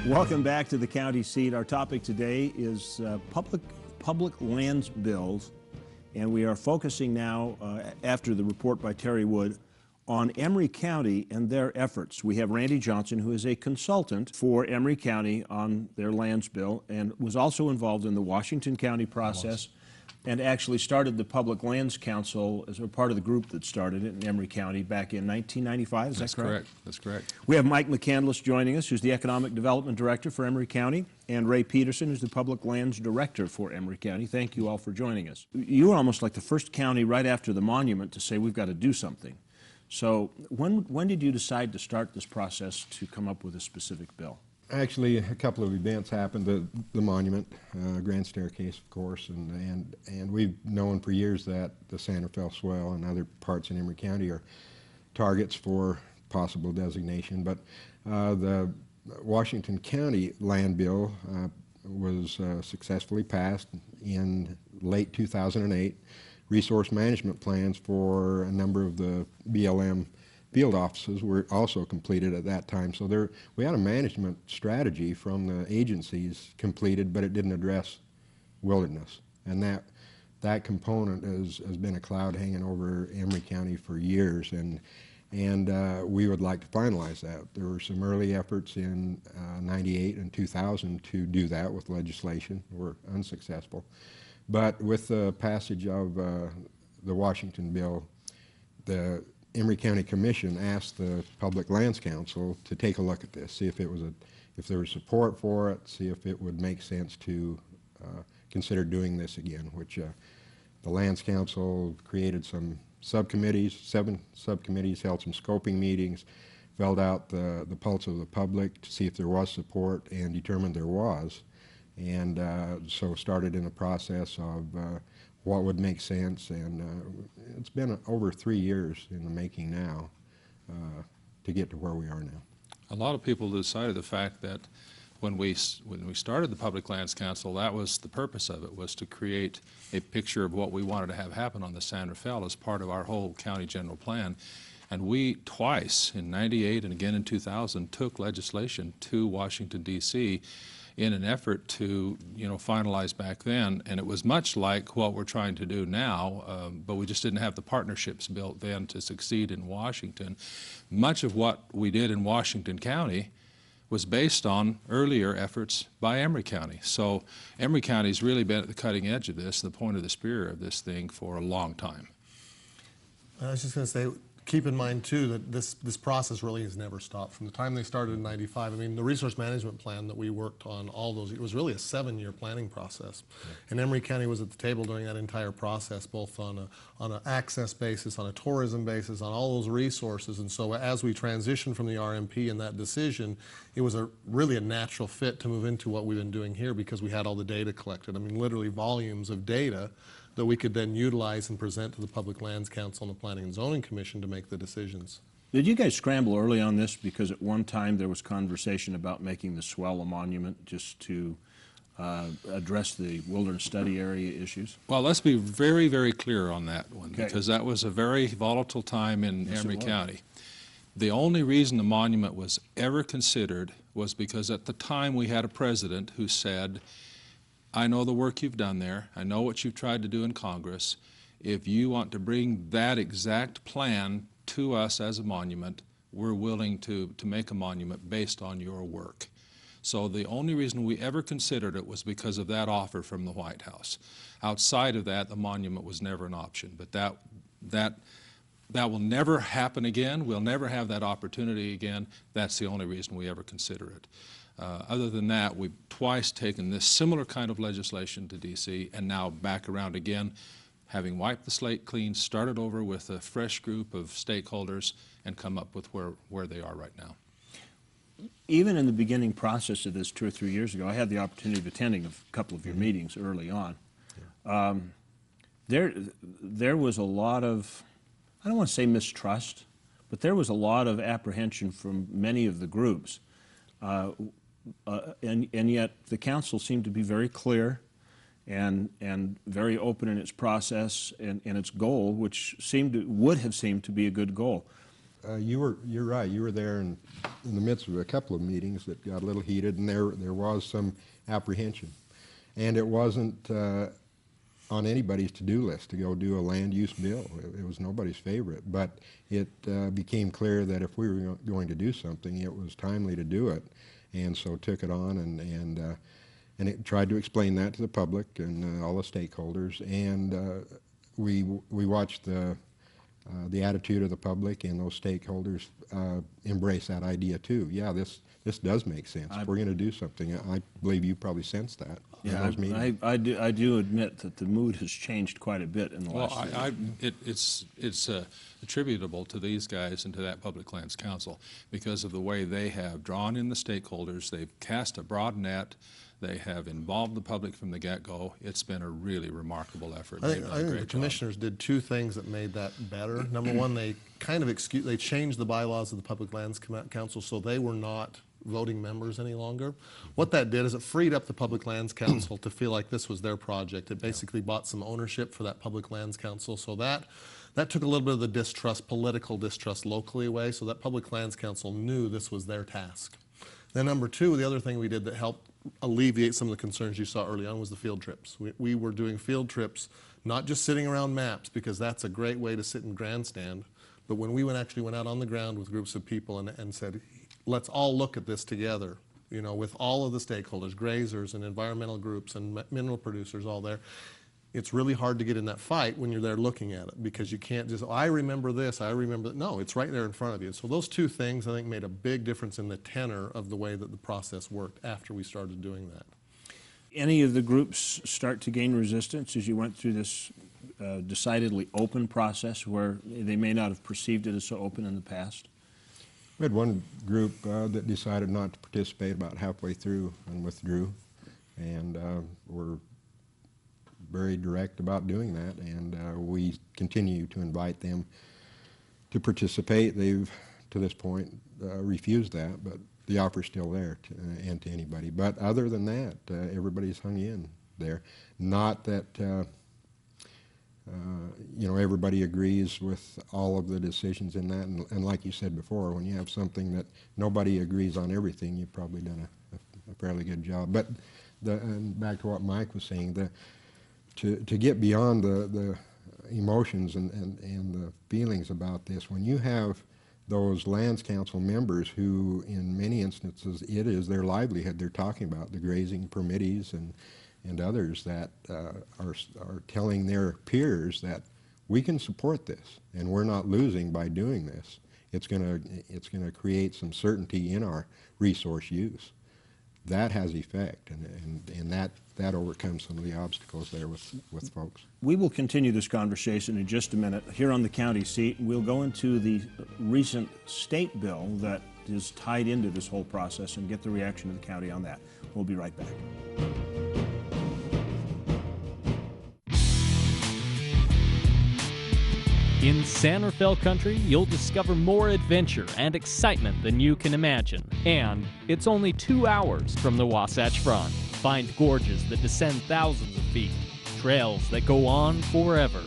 Welcome back to the county seat. Our topic today is public lands bills, and we are focusing now, after the report by Terry Wood, on Emery County and their efforts. We have Randy Johnson, who is a consultant for Emery County on their lands bill and was also involved in the Washington County process and actually started the Public Lands Council as a part of the group that started it in Emery County back in 1995. Is that correct? That's correct. We have Mike McCandless joining us, who's the Economic Development Director for Emery County, and Ray Peterson, who's the Public Lands Director for Emery County. Thank you all for joining us. You were almost like the first county right after the monument to say we've got to do something. So when did you decide to start this process to come up with a specific bill? Actually, a couple of events happened. The monument, Grand Staircase, of course, and we've known for years that the Santa Fe swell and other parts in Emery County are targets for possible designation. But the Washington County land bill was successfully passed in late 2008. Resource management plans for a number of the BLM field offices were also completed at that time. So we had a management strategy from the agencies completed, but it didn't address wilderness. And that component has been a cloud hanging over Emery County for years, and we would like to finalize that. There were some early efforts in 98 and 2000 to do that with legislation. Were unsuccessful. But with the passage of the Washington bill, the Emery County Commission asked the Public Lands Council to take a look at this, see if there was support for it, see if it would make sense to consider doing this again, which the Lands Council created some subcommittees, 7 subcommittees, held some scoping meetings, filled out the pulse of the public to see if there was support, and determined there was. And so started in a process of what would make sense, and it's been over 3 years in the making now to get to where we are now. A lot of people decided the fact that when we started the Public Lands Council, that was the purpose of it, was to create a picture of what we wanted to have happen on the Santa Fe as part of our whole county general plan. And we twice, in 98 and again in 2000, took legislation to Washington, D.C. in an effort to, finalize back then. And it was much like what we're trying to do now, but we just didn't have the partnerships built then to succeed in Washington. Much of what we did in Washington County was based on earlier efforts by Emery County. So Emery County's really been at the cutting edge of this, the point of the spear of this thing for a long time. I was just going to say, keep in mind, too, that this process really has never stopped. From the time they started in 95, I mean, the resource management plan that we worked on, all those, it was really a 7-year planning process. And Emery County was at the table during that entire process, both on an access basis, on a tourism basis, on all those resources. And so as we transitioned from the RMP and that decision, it was really a natural fit to move into what we've been doing here because we had all the data collected. I mean, literally volumes of data that we could then utilize and present to the Public Lands Council and the Planning and Zoning Commission to make the decisions. Did you guys scramble early on this because at one time there was conversation about making the swell a monument just to address the wilderness study area issues? Well, let's be very, very clear on that one, okay, because that was a very volatile time in Emery County. The only reason the monument was ever considered was because at the time we had a president who said, I know the work you've done there. I know what you've tried to do in Congress. If you want to bring that exact plan to us as a monument, we're willing to make a monument based on your work. So the only reason we ever considered it was because of that offer from the White House. Outside of that, the monument was never an option. But that will never happen again. We'll never have that opportunity again. That's the only reason we ever consider it. Other than that, we've twice taken this similar kind of legislation to D.C. and now back around again, having wiped the slate clean, started over with a fresh group of stakeholders and come up with where they are right now. Even in the beginning process of this 2 or 3 years ago, I had the opportunity of attending a couple of your meetings early on. Yeah. There was a lot of, I don't want to say mistrust, but there was a lot of apprehension from many of the groups. And yet the council seemed to be very clear and very open in its process and its goal, which would have seemed to be a good goal. you're right. You were there in the midst of a couple of meetings that got a little heated, and there was some apprehension. And it wasn't on anybody's to-do list to go do a land use bill. It was nobody's favorite. But it became clear that if we were going to do something, it was timely to do it. And so took it on and it tried to explain that to the public and all the stakeholders. And we watched the attitude of the public and those stakeholders embrace that idea too. Yeah, this does make sense. If we're going to do something, I believe you probably sensed that. Yeah, I do admit that the mood has changed quite a bit in the last year. It's attributable to these guys and to that Public Lands Council because of the way they have drawn in the stakeholders. They've cast a broad net. They have involved the public from the get-go. It's been a really remarkable effort. I think the commissioners did two things that made that better. Number one, they kind of they changed the bylaws of the Public Lands Council so they were not voting members any longer. What that did is it freed up the Public Lands Council to feel like this was their project. It basically bought some ownership for that Public Lands Council. So that took a little bit of the distrust, political distrust locally away, so that Public Lands Council knew this was their task. Then number two, the other thing we did that helped alleviate some of the concerns you saw early on was the field trips. We were doing field trips, not just sitting around maps, because that's a great way to sit and grandstand, but when we actually went out on the ground with groups of people and said, let's all look at this together, with all of the stakeholders, grazers and environmental groups and mineral producers all there. It's really hard to get in that fight when you're there looking at it because you can't just, I remember this, I remember that. No, it's right there in front of you. So those two things, I think, made a big difference in the tenor of the way that the process worked after we started doing that. Any of the groups start to gain resistance as you went through this decidedly open process where they may not have perceived it as so open in the past? We had one group that decided not to participate about halfway through and withdrew, and were very direct about doing that, and we continue to invite them to participate. They've, to this point, refused that, but the offer's still there and to anybody. But other than that, everybody's hung in there. Not that everybody agrees with all of the decisions in that, and like you said before, when you have something that nobody agrees on everything, you've probably done a fairly good job. But and back to what Mike was saying, to get beyond the emotions and the feelings about this, when you have those lands council members who, in many instances, it is their livelihood they're talking about, the grazing permittees and others that are telling their peers that we can support this and we're not losing by doing this. It's gonna create some certainty in our resource use. That has effect, and that overcomes some of the obstacles there with folks. We will continue this conversation in just a minute here on the county seat. We'll go into the recent state bill that is tied into this whole process and get the reaction of the county on that. We'll be right back. In San Rafael country, you'll discover more adventure and excitement than you can imagine. And it's only 2 hours from the Wasatch Front. Find gorges that descend thousands of feet, trails that go on forever,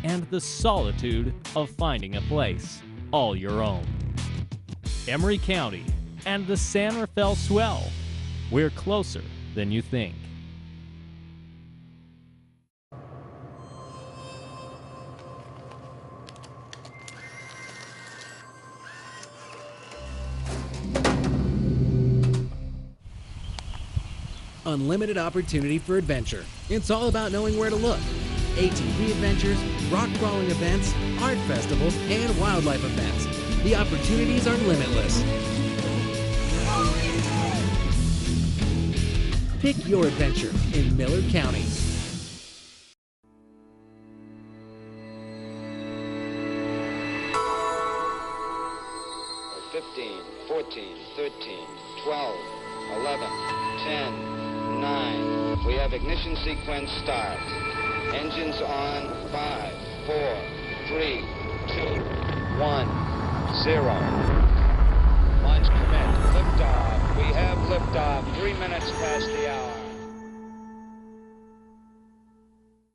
and the solitude of finding a place all your own. Emery County and the San Rafael Swell. We're closer than you think. Unlimited opportunity for adventure. It's all about knowing where to look. ATV adventures, rock crawling events, art festivals, and wildlife events. The opportunities are limitless. Pick your adventure in Miller County. Oh, 15, 14, 13, 12, 11, 10, 9. We have ignition sequence start. Engines on. 5, 4, 3, 2, 1, 0. Launch commit. Liftoff. We have liftoff. 3 minutes past the hour.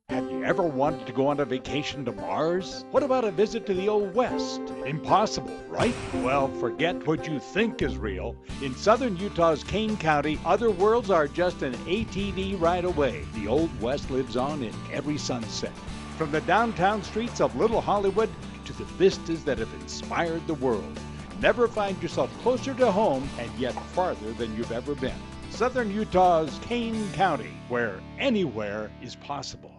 Have you ever Ever wanted to go on a vacation to Mars? What about a visit to the Old West? Impossible, right? Well, forget what you think is real. In southern Utah's Kane County, other worlds are just an ATV ride away. The Old West lives on in every sunset. From the downtown streets of Little Hollywood to the vistas that have inspired the world. Never find yourself closer to home and yet farther than you've ever been. Southern Utah's Kane County, where anywhere is possible.